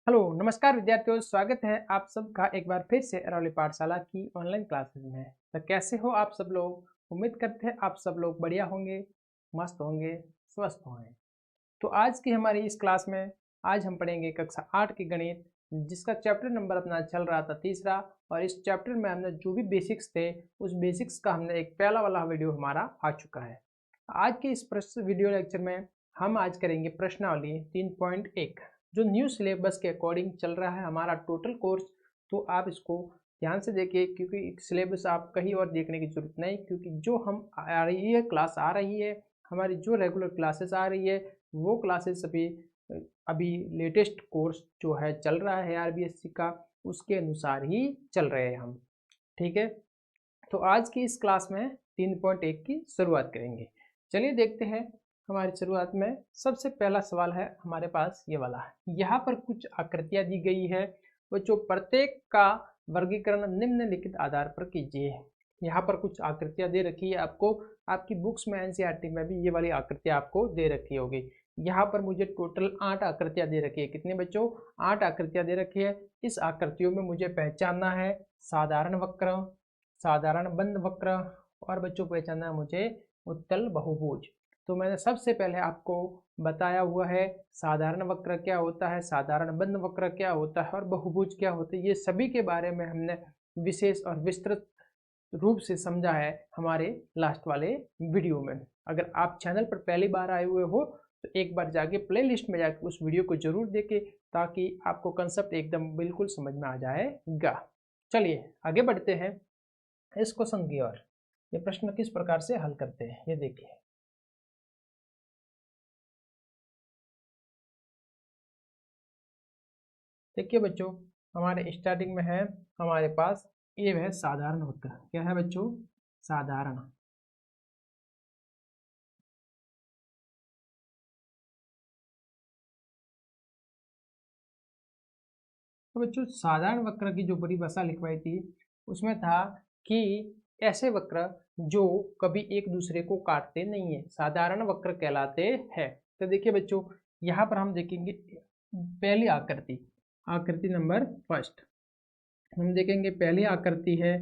Hello नमस्कार विद्यार्थियों, स्वागत है आप सबका एक बार फिर से अरावली पाठशाला की ऑनलाइन क्लासेस में। तो कैसे हो आप सब लोग? उम्मीद करते हैं आप सब लोग बढ़िया होंगे, मस्त होंगे, स्वस्थ होंगे। तो आज की हमारी इस क्लास में आज हम पढ़ेंगे कक्षा 8 की गणित, जिसका चैप्टर नंबर अपना चल रहा था तीसरा। और इस चैप्टर में हमने जो भी बेसिक्स थे उस बेसिक्स का हमने एक पहला वाला वीडियो हमारा आ चुका है। आज के इस प्रश्न वीडियो लेक्चर में हम आज करेंगे प्रश्नावली 3.1, जो न्यू सिलेबस के अकॉर्डिंग चल रहा है हमारा टोटल कोर्स। तो आप इसको ध्यान से देखिए, क्योंकि सिलेबस आप कहीं और देखने की जरूरत नहीं, क्योंकि जो हम आ रही है क्लास आ रही है, हमारी जो रेगुलर क्लासेस आ रही है वो क्लासेस अभी लेटेस्ट कोर्स जो है चल रहा है आरबीएससी का, उसके अनुसार ही चल रहे हैं हम। ठीक है, तो आज की इस क्लास में 3.1 की शुरुआत करेंगे। चलिए देखते हैं। हमारी शुरुआत में सबसे पहला सवाल है हमारे पास ये वाला है। यहाँ पर कुछ आकृतियां दी गई है, बच्चों प्रत्येक का वर्गीकरण निम्नलिखित आधार पर कीजिए। यहाँ पर कुछ आकृतियां दे रखी है आपको, आपकी बुक्स में एनसीईआरटी में भी ये वाली आकृतियां आपको दे रखी होगी। यहाँ पर मुझे टोटल 8 आकृतियां दे रखी है। कितने बच्चों? 8 आकृतियां दे रखी है। इस आकृतियों में मुझे पहचानना है साधारण वक्र, साधारण बंद वक्र, और बच्चों पहचानना है मुझे उत्तल बहुभुज। तो मैंने सबसे पहले आपको बताया हुआ है साधारण वक्र क्या होता है, साधारण बंद वक्र क्या होता है और बहुभुज क्या होता है। ये सभी के बारे में हमने विशेष और विस्तृत रूप से समझा है हमारे लास्ट वाले वीडियो में। अगर आप चैनल पर पहली बार आए हुए हो तो एक बार जाके प्ले लिस्ट में जाकर उस वीडियो को जरूर देखें, ताकि आपको कंसेप्ट एकदम बिल्कुल समझ में आ जाएगा। चलिए आगे बढ़ते हैं इस क्वेश्चन की ओर। ये प्रश्न किस प्रकार से हल करते हैं ये देखिए। देखिए बच्चों, हमारे स्टार्टिंग में है हमारे पास ये है साधारण वक्र। क्या है बच्चों? साधारण। तो बच्चों साधारण वक्र की जो परिभाषा लिखवाई थी उसमें था कि ऐसे वक्र जो कभी एक दूसरे को काटते नहीं है साधारण वक्र कहलाते हैं। तो देखिए बच्चों, यहाँ पर हम देखेंगे पहली आकृति, आकृति नंबर फर्स्ट हम देखेंगे। पहली आकृति है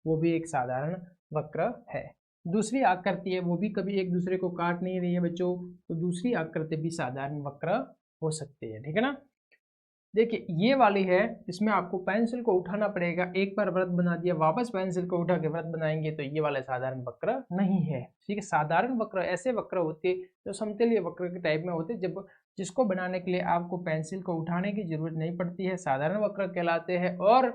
वो भी एक साधारण वक्र है। दूसरी आकृति है वो भी कभी एक दूसरे को काट नहीं रही है बच्चों, तो दूसरी आकृति भी साधारण वक्र हो सकती है। ठीक है ना? देखिए ये वाली है, इसमें आपको पेंसिल को उठाना पड़ेगा। एक बार वृत्त बना दिया, वापस पेंसिल को उठा के वृत्त बनाएंगे तो ये वाला साधारण वक्र नहीं है। ठीक है, साधारण वक्र ऐसे वक्र होते हैं जो समतलीय वक्र के टाइप में होते, जब जिसको बनाने के लिए आपको पेंसिल को उठाने की जरूरत नहीं पड़ती है, साधारण वक्र कहलाते हैं। और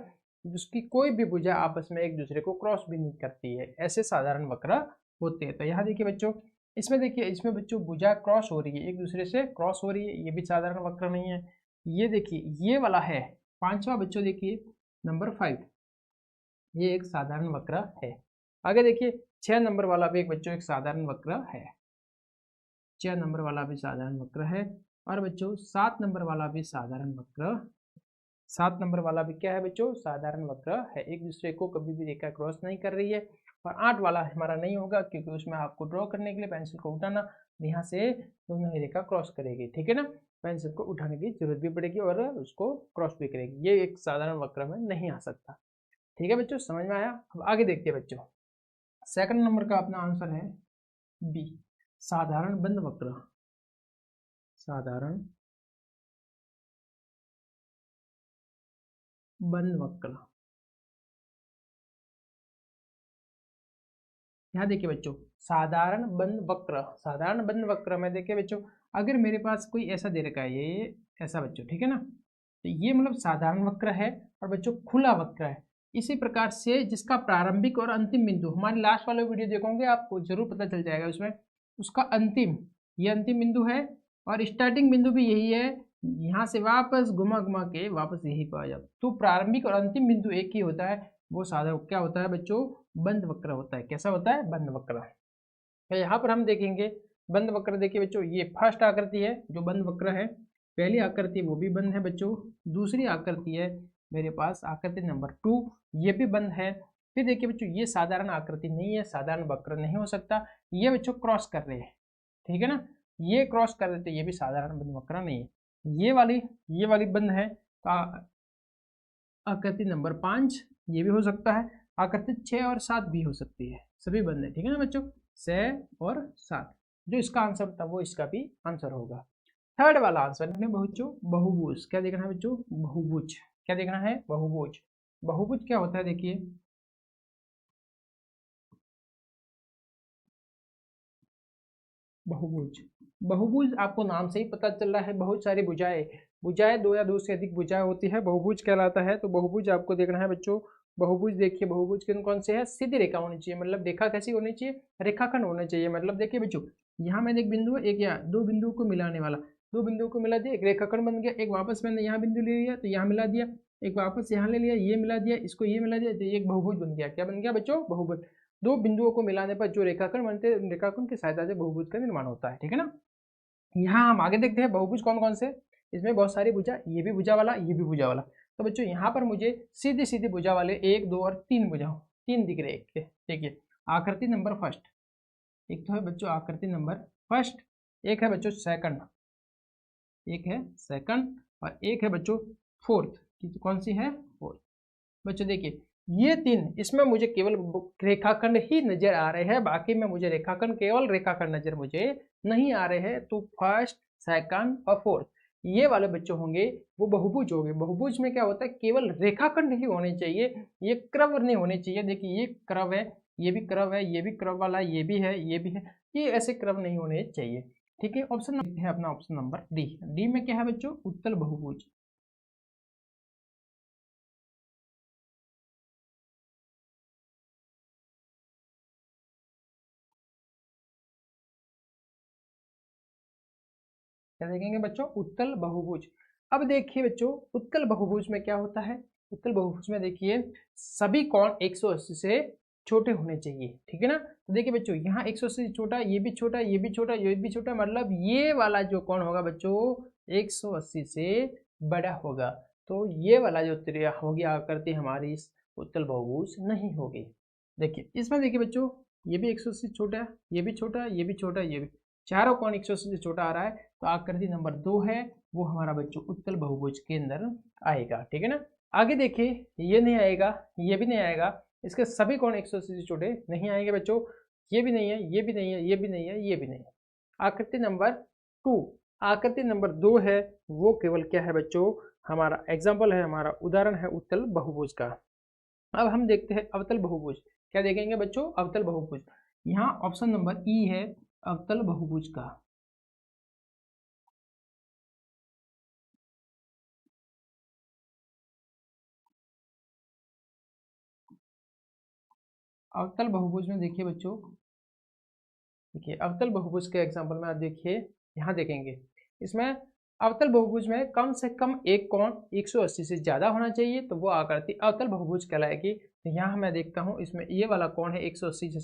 जिसकी कोई भी भुजा आपस में एक दूसरे को क्रॉस भी नहीं करती है, ऐसे साधारण वक्र होते हैं। तो यहाँ देखिए बच्चों, इसमें देखिए, इसमें बच्चों भुजा क्रॉस हो रही है, एक दूसरे से क्रॉस हो रही है, ये भी साधारण वक्र नहीं है। ये देखिए ये वाला है पांचवा बच्चों, देखिए नंबर 5, ये एक साधारण वक्र है। आगे देखिए 6 नंबर वाला भी एक बच्चों एक साधारण वक्र है, 6 नंबर वाला भी साधारण वक्र है। और बच्चों 7 नंबर वाला भी साधारण वक्र, 7 नंबर वाला भी क्या है बच्चों? साधारण वक्र है, एक दूसरे को कभी भी रेखा क्रॉस नहीं कर रही है। और 8 वाला हमारा नहीं होगा, क्योंकि उसमें आपको ड्रॉ करने के लिए पेंसिल को उठाना, यहाँ से दोनों ही रेखा क्रॉस करेगी। ठीक है ना? पेंसिल को उठाने की जरूरत भी पड़ेगी और उसको क्रॉस भी करेगी, ये एक साधारण वक्र में नहीं आ सकता। ठीक है बच्चों, समझ में आया? अब आगे देखते हैं बच्चों। सेकंड नंबर का अपना आंसर है बी, साधारण बंद वक्र। साधारण बंद वक्र, यहाँ देखिए बच्चों, साधारण बंद वक्र, साधारण बंद वक्र में देखिए बच्चों, अगर मेरे पास कोई ऐसा दे रखा है, ये ऐसा बच्चों, ठीक है ना, तो ये मतलब साधारण वक्र है और बच्चों खुला वक्र है। इसी प्रकार से जिसका प्रारंभिक और अंतिम बिंदु, हमारे लास्ट वाले वीडियो देखोगे आपको जरूर पता चल जाएगा उसमें, उसका अंतिम, ये अंतिम बिंदु है और स्टार्टिंग बिंदु भी यही है। यहाँ से वापस घुमा घुमा के वापस यही पर आ जाओ, तो प्रारंभिक और अंतिम बिंदु एक ही होता है। वो साधारण क्या होता है बच्चों? बंद वक्र होता है। कैसा होता है? बंद वक्र। तो यहाँ पर हम देखेंगे बंद वक्र। देखिए बच्चों, ये फर्स्ट आकृति है जो बंद वक्र है, पहली आकृति वो भी बंद है बच्चों। दूसरी आकृति है मेरे पास आकृति नंबर 2, ये भी बंद है। फिर देखिए बच्चों, ये साधारण आकृति नहीं है, साधारण वक्र नहीं हो सकता। ये बच्चों क्रॉस कर रहे हैं, ठीक है ना, ये क्रॉस कर रहे थे, ये भी साधारण बंद वक्र नहीं है। ये वाली बंद है, तो आकृति नंबर 5 ये भी हो सकता है, आकृति 6 और 7 भी हो सकती है, सभी बंद है, ठीक है ना बच्चों, 6 और 7। जो इसका आंसर था वो इसका भी आंसर होगा। थर्ड वाला आंसर है बच्चों बहुभुज। क्या देखना है बच्चों? बहुभुज। क्या देखना है? बहुभुज। बहुभुज क्या होता है देखिए, बहुभुज। बहुभुज आपको नाम से ही पता चल रहा है, बहुत सारी भुजाएं, भुजाएं दो या दो से अधिक भुजाएं होती है, बहुभुज कहलाता है। तो बहुभुज आपको देखना है बच्चों। बहुभुज देखिए, बहुभुज कौन कौन से है? सीधी रेखा होनी चाहिए, मतलब रेखा कैसी होनी चाहिए? रेखाखंड होना चाहिए। मतलब देखिए बच्चों, यहाँ मैंने एक बिंदु, एक यहाँ, दो बिंदुओं को मिलाने वाला, दो बिंदुओं को मिला दिया, एक रेखाखंड बन गया। एक वापस मैंने यहाँ बिंदु ले लिया तो यहाँ मिला दिया, एक वापस यहाँ ले लिया, ये मिला दिया, इसको ये मिला दिया, तो ये एक बहुभुज बन गया। क्या बन गया बच्चों? बहुभुज। दो बिंदुओं को मिलाने पर जो रेखाखंड बनते हैं, रेखाखंड की सहायता से बहुभुज का निर्माण होता है, ठीक है ना। यहाँ हम आगे देखते हैं बहुभुज कौन कौन से। इसमें बहुत सारी भुजा, ये भी भुजा वाला, ये भी भुजा वाला। तो बच्चों यहाँ पर मुझे सीधी सीधी भुजा वाले 1 2 और 3 भुजा, 3 दिख रहे हैं। देखिए आकृति नंबर फर्स्ट, एक तो है बच्चों आकृति नंबर फर्स्ट, एक है बच्चों सेकंड, एक है सेकंड, और एक है बच्चों फोर्थ। कौन सी है? फोर्थ। बच्चों देखिए ये 3, इसमें मुझे केवल रेखाखंड ही नजर आ रहे हैं, बाकी में मुझे रेखाखंड, केवल रेखाखंड नजर मुझे नहीं आ रहे हैं। तो फर्स्ट, सेकंड और फोर्थ ये वाले बच्चों होंगे वो बहुभुज हो गए। बहुभुज में क्या होता है? केवल रेखाखंड ही होने चाहिए, ये क्रव नहीं होने चाहिए। देखिए ये क्रव है, ये भी क्रव है, ये भी क्रव वाला, ये भी है, ये भी है, ये ऐसे क्रव नहीं होने चाहिए, ठीक है। ऑप्शन है अपना ऑप्शन नंबर डी। डी में क्या है बच्चों? उत्तल बहुभुज। क्या देखेंगे बच्चों? उत्तल बहुभुज। अब देखिए बच्चों उत्तल बहुभुज में क्या होता है? उत्तल बहुभुज में देखिए सभी कोण 180 से छोटे होने चाहिए, ठीक है ना। तो देखिए बच्चों यहाँ 180 से छोटा, ये भी छोटा, ये भी छोटा, ये भी छोटा, मतलब ये वाला जो कोण होगा बच्चों 180 से बड़ा होगा। तो ये वाला जो त्रिया होगी आकृति हमारी इस उत्तल बहुभुज नहीं होगी। देखिए इसमें देखिए बच्चों ये भी 180 से छोटा है, ये भी छोटा है, ये भी छोटा है, ये भी, चारों कोण 180 से छोटा आ रहा है। तो आकृति नंबर 2 है वो हमारा बच्चों उत्तल बहुभुज के अंदर आएगा, ठीक है ना। आगे देखिए ये नहीं आएगा, ये भी नहीं आएगा, इसके सभी कोण 180 से छोटे नहीं आएंगे बच्चों। ये भी नहीं है, ये भी नहीं है, ये भी नहीं है, ये भी नहीं है। आकृति नंबर 2, आकृति नंबर 2 है वो केवल क्या है बच्चों? हमारा एग्जाम्पल है, हमारा उदाहरण है उत्तल बहुभुज का। अब हम देखते हैं अवतल बहुभुज। क्या देखेंगे बच्चों? अवतल बहुभुज। यहाँ ऑप्शन नंबर ई है अवतल बहुभुज का। अवतल बहुभुज में देखिए बच्चों, देखिए अवतल बहुभुज के एग्जांपल में आप देखिए, यहाँ देखेंगे इसमें अवतल बहुभुज में कम से कम एक कोण 180 से ज्यादा होना चाहिए, तो वो आकृति अवतल बहुभुज कहलाएगी। तो यहाँ मैं देखता हूँ इसमें ये वाला कोण है 180 से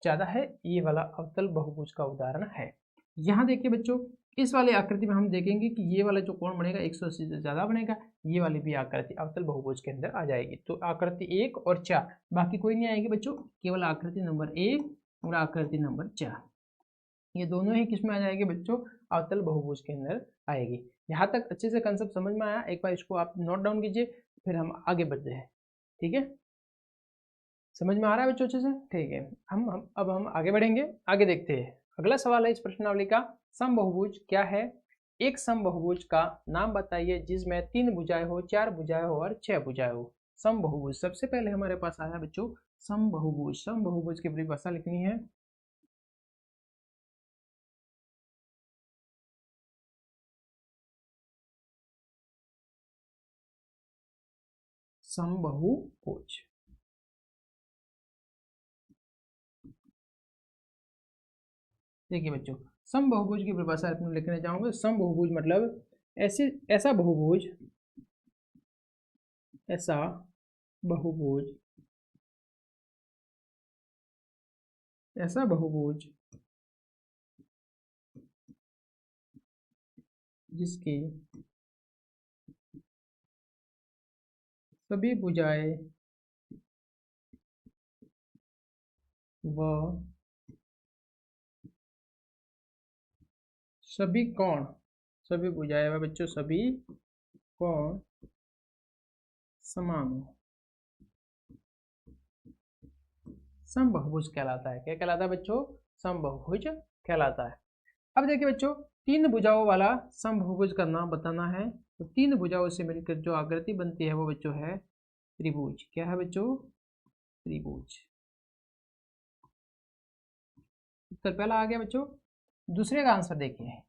ज्यादा है, ये वाला अवतल बहुभुज का उदाहरण है। यहाँ देखिए बच्चों इस वाली आकृति में हम देखेंगे कि ये वाला जो कोण बनेगा 180 से ज्यादा बनेगा, ये वाली भी आकृति अवतल बहुभुज के अंदर आ जाएगी। तो आकृति 1 और 4, बाकी कोई नहीं आएगी बच्चों, केवल आकृति नंबर 1 और आकृति नंबर 4, ये दोनों ही किसमें आ जाएंगे बच्चों? अवतल बहुभुज के अंदर आएगी। यहाँ तक अच्छे से कंसेप्ट समझ में आया? एक बार इसको आप नोट डाउन कीजिए, फिर हम आगे बढ़ते हैं, ठीक है। समझ में आ रहा है बच्चों अच्छे से? ठीक है। हम आगे बढ़ेंगे, आगे देखते हैं। अगला सवाल है इस प्रश्नावली का, समबहुभुज क्या है? एक समबहुभुज का नाम बताइए जिसमें 3 भुजाएं हो, 4 भुजाएं हो और 6 भुजाएं हो। समबहुभुज, सबसे पहले हमारे पास आया बच्चों समबहुभुज। समबहुभुज की परिभाषा लिखनी है। समबहुभुज, देखिए बच्चों समबहुभुज की परिभाषा अपने लिखने जाऊंगा। समबहुभुज मतलब ऐसे ऐसा बहुभुज, ऐसा बहुभुज, ऐसा बहुभुज जिसकी सभी भुजाएं व सभी कोण, सभी भुजाएं व बच्चों सभी कोण समान हो, समबहुभुज कहलाता है। क्या कहलाता है बच्चों? समबहुभुज कहलाता है। अब देखिए बच्चों, तीन भुजाओं वाला समबहुभुज का नाम बताना है। तो तीन भुजाओं से मिलकर जो आकृति बनती है वो बच्चों है त्रिभुज। क्या है बच्चों? त्रिभुज। उत्तर पहला आ गया बच्चों। दूसरे का आंसर देखिए,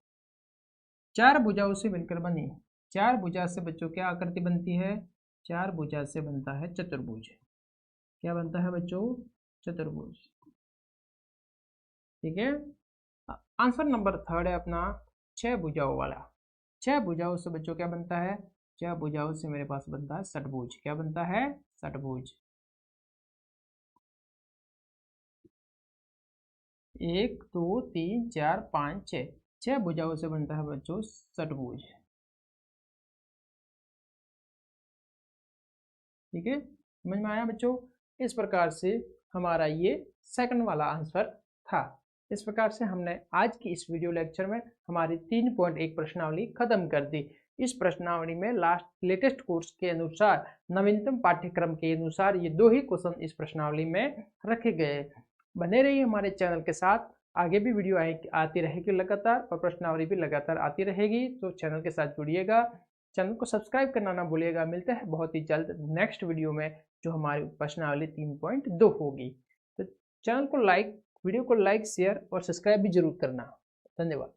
चार भुजाओं से मिलकर बनी, चार भुजा से बच्चों क्या आकृति बनती है? चार भुजा से बनता है चतुर्भुज। क्या बनता है बच्चों? चतुर्भुज। ठीक है। आंसर नंबर थर्ड है अपना छह भुजाओं वाला। छह भुजाओं से बच्चों क्या बनता है? छह भुजाओं से मेरे पास बनता है षटभुज। क्या बनता है? षटभुज। एक दो तीन चार पाँच छः, छह भुजाओं से बनता है बच्चों षटभुज। ठीक है, समझ में आया बच्चों? इस प्रकार से हमारा ये सेकंड वाला आंसर था। इस प्रकार से हमने आज की इस वीडियो लेक्चर में हमारी 3.1 प्रश्नावली खत्म कर दी। इस प्रश्नावली में लेटेस्ट कोर्स के अनुसार, नवीनतम पाठ्यक्रम के अनुसार ये दो ही क्वेश्चन इस प्रश्नावली में रखे गए। बने रहिए हमारे चैनल के साथ, आगे भी वीडियो आती रहेगी लगातार, और प्रश्नावली भी लगातार आती रहेगी। तो चैनल के साथ जुड़िएगा, चैनल को सब्सक्राइब करना ना भूलिएगा। मिलते हैं बहुत ही जल्द नेक्स्ट वीडियो में, जो हमारी प्रश्नावली 3.2 होगी। तो चैनल को लाइक, वीडियो को लाइक, शेयर और सब्सक्राइब भी जरूर करना। धन्यवाद।